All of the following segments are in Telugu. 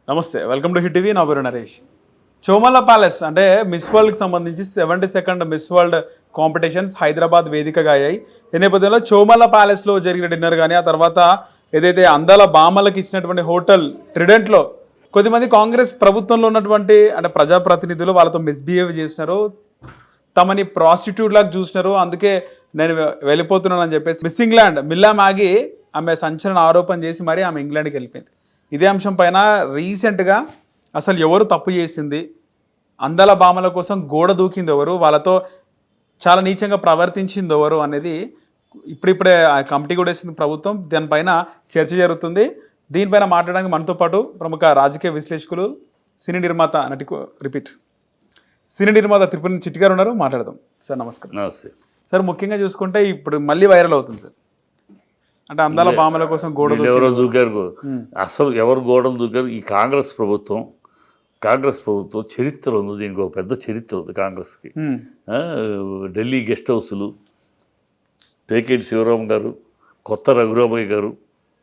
నమస్తే, వెల్కమ్ టు హిట్ టీవీ. నా పేరు నరేష్. చోమల్ల ప్యాలెస్ అంటే మిస్ వరల్డ్కి సంబంధించి 72nd miss world competitions Hyderabad వేదికగా అయ్యాయి. ఈ నేపథ్యంలో చోమల్ల ప్యాలెస్లో జరిగిన డిన్నర్ కానీ, ఆ తర్వాత ఏదైతే అందాల బామలకు ఇచ్చినటువంటి హోటల్ ట్రిడెంట్లో కొద్దిమంది కాంగ్రెస్ ప్రభుత్వంలో ఉన్నటువంటి అంటే ప్రజాప్రతినిధులు వాళ్ళతో మిస్బిహేవ్ చేసినారు, తమని ప్రాస్టిట్యూట్ లాగా చూసినారు, అందుకే నేను వెళ్ళిపోతున్నానని చెప్పేసి మిస్సింగ్ ల్యాండ్ మిల్లా మ్యాగీ ఆమె సంచలన ఆరోపణ చేసి మరి ఆమె ఇంగ్లాండ్కి వెళ్ళిపోయింది. ఇదే అంశం పైన రీసెంట్గా అసలు ఎవరు తప్పు చేసింది, అందాల భామల కోసం గోడ దూకింది ఎవరు, వాళ్ళతో చాలా నీచంగా ప్రవర్తించింది ఎవరు అనేది ఇప్పుడిప్పుడే ఆ కమిటీ కూడా వేసింది ప్రభుత్వం. దానిపైన చర్చ జరుగుతుంది. దీనిపైన మాట్లాడడానికి మనతో పాటు ప్రముఖ రాజకీయ విశ్లేషకులు సినీ నిర్మాత సినీ నిర్మాత తిరుపతి చిట్టి గారు ఉన్నారు. మాట్లాడదాం సార్. నమస్కారం. నమస్తే సార్, ముఖ్యంగా చూసుకుంటే ఇప్పుడు మళ్ళీ వైరల్ అవుతుంది సార్, అంటే అందాల భామల కోసం గోడ ఎవరో దూకారు. అసలు ఎవరు గోడలు దూకారు? ఈ కాంగ్రెస్ ప్రభుత్వం చరిత్ర ఉంది, దీనికి ఒక పెద్ద చరిత్ర ఉంది కాంగ్రెస్కి. ఢిల్లీ గెస్ట్ హౌస్లు, పేకేటి శివరాం గారు, కొత్త రఘురామయ్య గారు,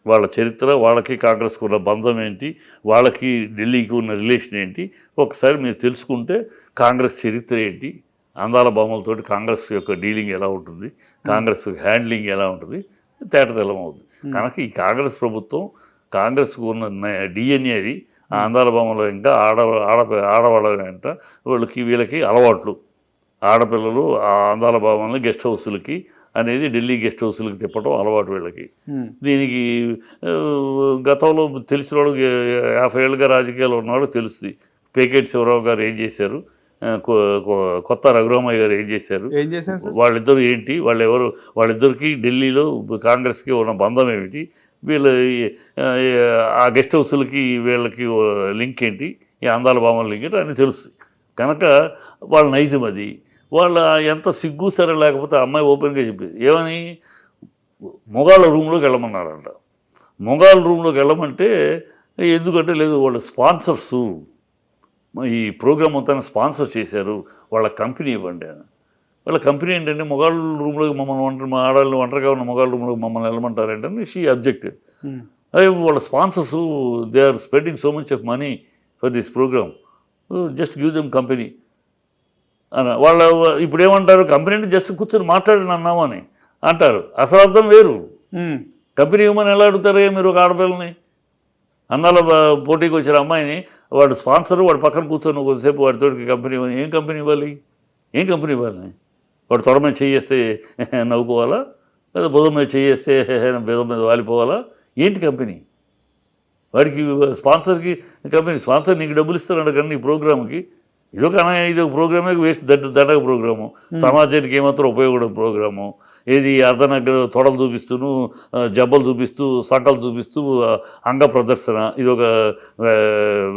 వాళ్ళ చరిత్ర, వాళ్ళకి కాంగ్రెస్కి ఉన్న బంధం ఏంటి, వాళ్ళకి ఢిల్లీకి ఉన్న రిలేషన్ ఏంటి ఒకసారి మీరు తెలుసుకుంటే కాంగ్రెస్ చరిత్ర ఏంటి, అందాల బొమ్మలతోటి కాంగ్రెస్ యొక్క డీలింగ్ ఎలా ఉంటుంది, కాంగ్రెస్ హ్యాండ్లింగ్ ఎలా ఉంటుంది తేటతెల్లం అవుతుంది. కనుక ఈ కాంగ్రెస్ ప్రభుత్వం, కాంగ్రెస్కు ఉన్న డిఎన్ఏ అది ఆ అందాల బొమ్మలు ఇంకా ఆడవాళ్ళ వెంట వీళ్ళకి అలవాట్లు. ఆడపిల్లలు ఆ అందాల బొమ్మల్ని గెస్ట్ హౌస్లకి అనేది ఢిల్లీ గెస్ట్ హౌస్లకి తిప్పడం అలవాటు వీళ్ళకి. దీనికి గతంలో తెలిసిన వాళ్ళు 50 ఏళ్ళుగా రాజకీయాలు ఉన్నవాళ్ళు తెలుస్తుంది. పేకేటి శివరావు గారు ఏం చేశారు, కొత్త రఘురామయ్య గారు ఏం చేశారు, వాళ్ళిద్దరు ఏంటి, వాళ్ళిద్దరికి ఢిల్లీలో కాంగ్రెస్కి ఉన్న బంధం ఏమిటి, వీళ్ళ ఆ గెస్ట్ హౌస్లకి వీళ్ళకి లింక్ ఏంటి, ఈ అందాల భామల లింక్ ఏంటి అని తెలుస్తుంది. కనుక వాళ్ళ నైజం అది. వాళ్ళ ఎంత సిగ్గు సరే లేకపోతే అమ్మాయి ఓపెన్గా చెప్పింది ఏమని, మొగాళ్ళ రూమ్లోకి వెళ్ళమన్నారంట. మొగాళ్ళ రూమ్లోకి వెళ్ళమంటే ఎందుకంటే లేదు, వాళ్ళ స్పాన్సర్సు ఈ ప్రోగ్రామ్ మొత్తాన్ని స్పాన్సర్ చేశారు, వాళ్ళ కంపెనీ ఇవ్వండి అని. వాళ్ళ కంపెనీ ఏంటంటే మొగాళ్ళ రూమ్లోకి మమ్మల్ని ఆడవాళ్ళు ఒంటరిగా ఉన్న మొగాళ్ళ రూమ్లోకి మమ్మల్ని వెళ్ళమంటారేంటని షీ అబ్జెక్టెడ్. అదే వాళ్ళ sponsors they are spending so much of money for this programme, just give them company అని. వాళ్ళు ఇప్పుడు ఏమంటారు, కంపెనీ అంటే జస్ట్ కూర్చొని మాట్లాడిన అన్నామని అంటారు. అసలు అర్థం వేరు. కంపెనీ ఇవ్వమని ఎలా అడుగుతారే మీరు ఒక ఆడపిల్లని? అందాల పోటీకి వచ్చిన అమ్మాయిని వాడు స్పాన్సరు, వాడు పక్కన కూర్చొని కొద్దిసేపు వాడితో కంపెనీ ఇవ్వాలి. ఏం కంపెనీ ఇవ్వాలి? వాడు తొడ మీద చేయేస్తే నవ్వుకోవాలా, లేదా బుధం మీద చేయేస్తే బుధం మీద వాలిపోవాలా? ఏంటి కంపెనీ? వాడికి స్పాన్సర్కి కంపెనీ స్పాన్సర్ నీకు డబ్బులు ఇస్తారంట కానీ ఈ ప్రోగ్రామ్కి ఇది ఒక ప్రోగ్రామే వేస్ట్, దండగ ప్రోగ్రాము, సమాజానికి ఏమాత్రం ఉపయోగపడే ప్రోగ్రాము. ఏది అర్ధనగ్గర తొడలు చూపిస్తూను, జబ్బలు చూపిస్తూ, సట్టలు చూపిస్తూ అంగ ప్రదర్శన. ఇది ఒక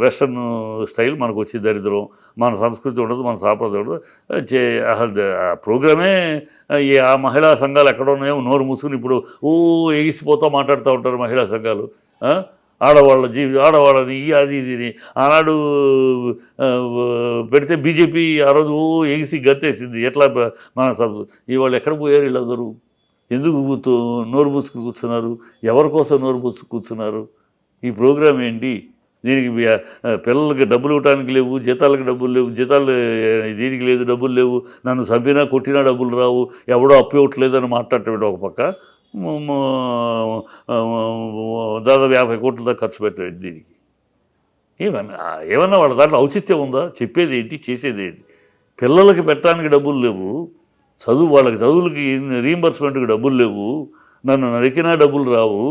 వెస్ట్రన్ స్టైల్ మనకు వచ్చి దరిద్రం. మన సంస్కృతి ఉండదు, మన సాంప్రదాయం ఉండదు. ప్రోగ్రామే ఆ మహిళా సంఘాలు ఎక్కడ ఉన్నాయో నోరు మూసుకుని ఇప్పుడు ఎగిసిపోతూ మాట్లాడుతూ ఉంటారు మహిళా సంఘాలు. ఆడవాళ్ళని అది ఇది ఆనాడు పెడితే బీజేపీ ఆ రోజు ఎగిసి గత్తేసింది. ఎట్లా మన ఇవాళ ఎక్కడ పోయారు వీళ్ళందరూ? ఎందుకు నోరు పూసుకు కూర్చున్నారు? ఎవరి కోసం నోరు పూసుకు కూర్చున్నారు? ఈ ప్రోగ్రాం ఏంటి? దీనికి పిల్లలకి డబ్బులు ఇవ్వడానికి లేవు, జీతాలకు డబ్బులు లేవు, జీతాలు దీనికి లేదు, డబ్బులు లేవు, నన్ను చంపినా కొట్టినా డబ్బులు రావు, ఎవడో అప్పు ఇవ్వట్లేదని మాట్లాడటం ఒక పక్క, దాదాపు 50 కోట్ల దాకా ఖర్చు పెట్టాడు దీనికి. ఏమన్నా వాళ్ళ దాంట్లో ఔచిత్యం ఉందా? చెప్పేది ఏంటి, చేసేది ఏంటి? పిల్లలకి పెట్టడానికి డబ్బులు లేవు, వాళ్ళకి చదువులకి రీయింబర్స్మెంట్కి డబ్బులు లేవు, నన్ను నరికినా డబ్బులు రావు,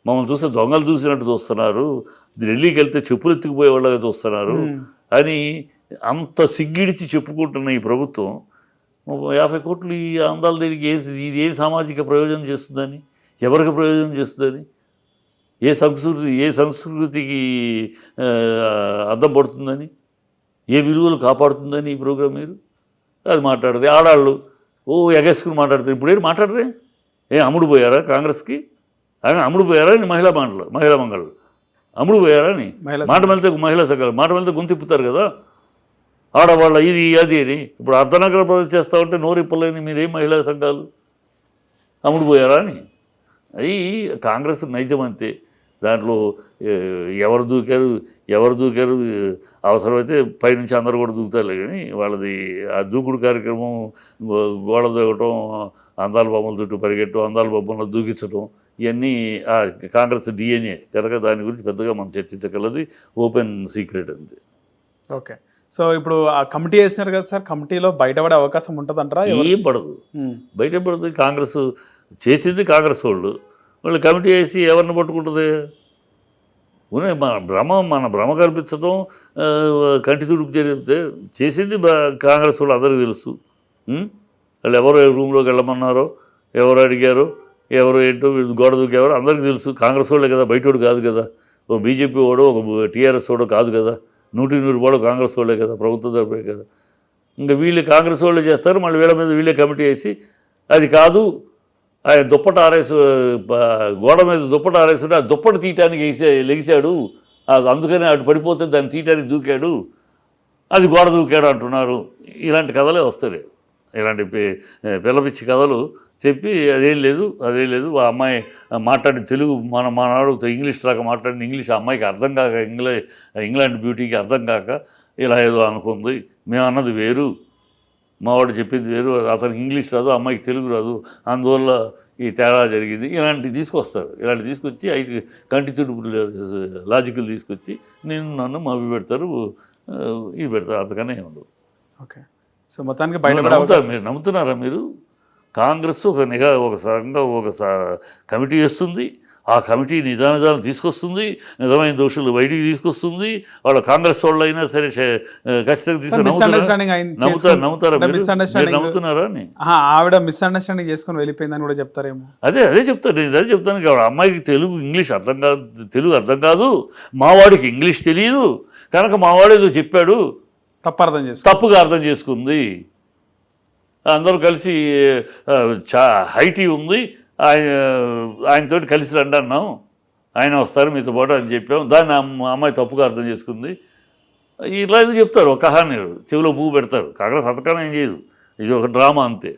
మమ్మల్ని చూస్తే దొంగలు చూసినట్టు చూస్తున్నారు, ఢిల్లీకి వెళ్తే చెప్పులు ఎత్తుకుపోయే వాళ్ళగా చూస్తున్నారు అని అంత సిగ్గిడిచి చెప్పుకుంటున్న ఈ ప్రభుత్వం 50 కోట్లు ఈ అందాల దీనికి ఇది ఏ సామాజిక ప్రయోజనం చేస్తుందని, ఎవరికి ప్రయోజనం చేస్తుందని, ఏ సంస్కృతికి అద్దం పడుతుందని, ఏ విలువలు కాపాడుతుందని ఈ ప్రోగ్రాం మీరు అది మాట్లాడితే ఆడాళ్ళు ఎగేసుకుని మాట్లాడతారు. ఇప్పుడేం మాట్లాడరే? అమ్ముడు పోయారా కాంగ్రెస్కి? అమ్ముడు పోయారా మహిళా మంగళ్ళు అమ్ముడు పోయారా అని మాట వెళ్తే మహిళా సంఘాలు మాట వెళ్తే గొంతిప్పుతారు కదా ఆడవాళ్ళ ఇది అది అని. ఇప్పుడు అర్ధనగర ప్రదర్శన చేస్తూ ఉంటే నోరిప్పలేని మీరేం మహిళా సంఘాలు అమ్ముడు పోయారా అని. అది కాంగ్రెస్ నైజం అంతే. దాంట్లో ఎవరు దూకారు అవసరమైతే పైనుంచి అందరూ కూడా దూకుతారులే కానీ వాళ్ళది ఆ దూకుడు కార్యక్రమం గోడ దూకటం, అందాల బొమ్మల చుట్టూ పరిగెట్టడం, అందాల బొమ్మలను దూకించడం ఇవన్నీ ఆ కాంగ్రెస్ డిఎన్ఏ కనుక దాని గురించి పెద్దగా మనం చర్చించగలది ఓపెన్ సీక్రెట్ అంతే. ఓకే, సో ఇప్పుడు ఆ కమిటీ వేసినారు కదా సార్, కమిటీలో బయటపడే అవకాశం ఉంటుంది అంటారా? ఏం పడదు, బయటపడదు. కాంగ్రెస్ చేసింది కాంగ్రెస్ వాళ్ళు కమిటీ వేసి ఎవరిని పట్టుకుంటుంది? మన భ్రమ కల్పించడం, కంటి తుడుపు జరిగితే చేసింది కాంగ్రెస్ వాళ్ళు అందరికీ తెలుసు. వాళ్ళు ఎవరు రూమ్లోకి వెళ్ళమన్నారో, ఎవరు అడిగారో, ఎవరు ఏంటో గోడ దూకేవారు అందరికీ తెలుసు. కాంగ్రెస్ వాళ్ళే కదా, బయటోడు కాదు కదా. ఓ బీజేపీ వాడు, ఒక టీఆర్ఎస్ వాడు కాదు కదా. 100 వాడు కాంగ్రెస్ వాళ్ళే కదా, ప్రభుత్వం తరపునే కదా. ఇంకా వీళ్ళు కాంగ్రెస్ వాళ్ళే చేస్తారు, మళ్ళీ వీళ్ళ మీద వీళ్ళే కమిటీ వేసి అది కాదు ఆయన దుప్పట ఆరేసి గోడ మీద దుప్పట ఆరేస్తుంటే ఆ దుప్పట తీయటానికి లెగిశాడు, అందుకని అటు పడిపోతే దాన్ని తీయటానికి దూకాడు, అది గోడ దూకాడు అంటున్నారు. ఇలాంటి కథలే వస్తాయి, ఇలాంటి పిల్లపిచ్చి కథలు చెప్పి అదేం లేదు ఆ అమ్మాయి మాట్లాడిన తెలుగు మనవాడు ఇంగ్లీష్ లాగా మాట్లాడిన ఇంగ్లీష్ ఆ అమ్మాయికి అర్థం కాక, ఇంగ్లాండ్ బ్యూటీకి అర్థం కాక ఇలా ఏదో అనుకుంది. మేము అన్నది వేరు, మావాడు చెప్పింది వేరు, అతనికి ఇంగ్లీష్ రాదు, అమ్మాయికి తెలుగు రాదు, అందువల్ల ఈ తేడా జరిగింది. ఇలాంటివి తీసుకొస్తారు. ఇలాంటివి తీసుకొచ్చి కంటి తుడుపు లాజికల్ తీసుకొచ్చి నన్ను మభ్య పెడతారు, ఇవి పెడతారు, అంతకనే ఉండదు. ఓకే, సో మొత్తానికి మీరు నమ్ముతున్నారా? మీరు కాంగ్రెస్ ఒక సంఘం ఒక కమిటీ వేస్తుంది, ఆ కమిటీ నిజానిజాలు తీసుకొస్తుంది, నిజమైన దోషులు బయటికి తీసుకొస్తుంది. వాళ్ళ కాంగ్రెస్ వాళ్ళు అయినా సరే ఖచ్చితంగా నమ్ముతున్నారా అని ఆవిడ మిస్అండర్స్టాండింగ్ చేసుకుని వెళ్ళిపోయిందని కూడా చెప్తారేమో. అదే చెప్తాను, నేను అదే చెప్తాను. కాబట్టి అమ్మాయికి ఇంగ్లీష్ అర్థం కాదు, తెలుగు అర్థం కాదు, మావాడికి ఇంగ్లీష్ తెలియదు కనుక మావాడేదో చెప్పాడు, తప్పుగా అర్థం చేసుకుంది. అందరూ కలిసి హైటీ ఉంది, ఆయనతోటి కలిసి రండి అన్నాం, ఆయన వస్తారు మీతో పాటు అని చెప్పాం, దాన్ని అమ్మాయి తప్పుగా అర్థం చేసుకుంది. ఇలా ఇది చెప్తారు, ఒక కహాని చెవిలో పువ్వు పెడతారు. కాంగ్రెస్ అంతకన్నా ఏం చేయదు, ఇది ఒక డ్రామా అంతే.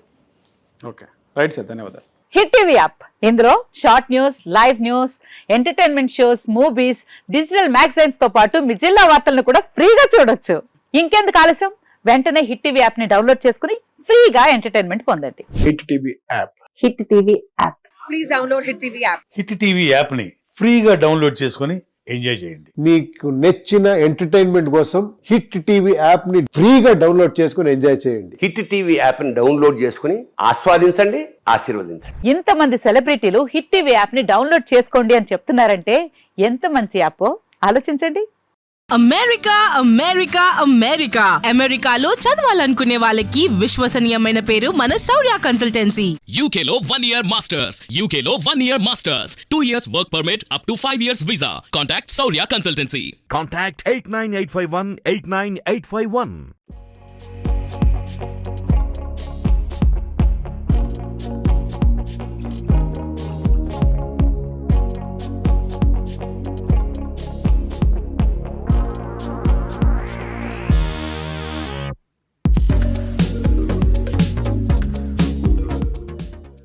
ఓకే, రైట్ సార్, ధన్యవాదాలు. హిట్ టీవీ యాప్, ఇందులో short news, live news, entertainment shows, movies, digital magazines తో పాటు మీ జిల్లా వార్తలను కూడా ఫ్రీగా చూడొచ్చు. ఇంకెందుకు ఆలస్యం, వెంటనే హిట్ టీవీ యాప్ ని డౌన్లోడ్ చేసుకుని ఫ్రీగా ఎంటర్టైన్మెంట్ పొందండి. Hit TV app, hit TV app, please download hit TV app. Hit TV app ని ఫ్రీగా డౌన్లోడ్ చేసుకుని ఎంజాయ్ చేయండి. మీకు నచ్చిన ఎంటర్టైన్మెంట్ కోసం హిట్ టీవీ యాప్ ని ఫ్రీగా డౌన్లోడ్ చేసుకుని ఎంజాయ్ చేయండి. హిట్ టీవీ యాప్ ని డౌన్లోడ్ చేసుకుని ఆస్వాదించండి, ఆశీర్వదించండి. ఇంతమంది సెలబ్రిటీలు హిట్ టీవీ యాప్ ని డౌన్లోడ్ చేసుకోండి అని చెప్తున్నారంటే ఎంత మంచి యాప్ ఆలోచించండి. అమెరికా అమెరికా అమెరికా అమెరికాలో చదవాలనుకునే వాళ్ళకి విశ్వసనీయమైన పేరు మన శౌర్య కన్సల్టెన్సీ. UK లో 1 year masters, UK లో 1 year masters, 2 years work permit up to 5 years visa. Contact Shaurya Consultancy. Contact 89851 89851.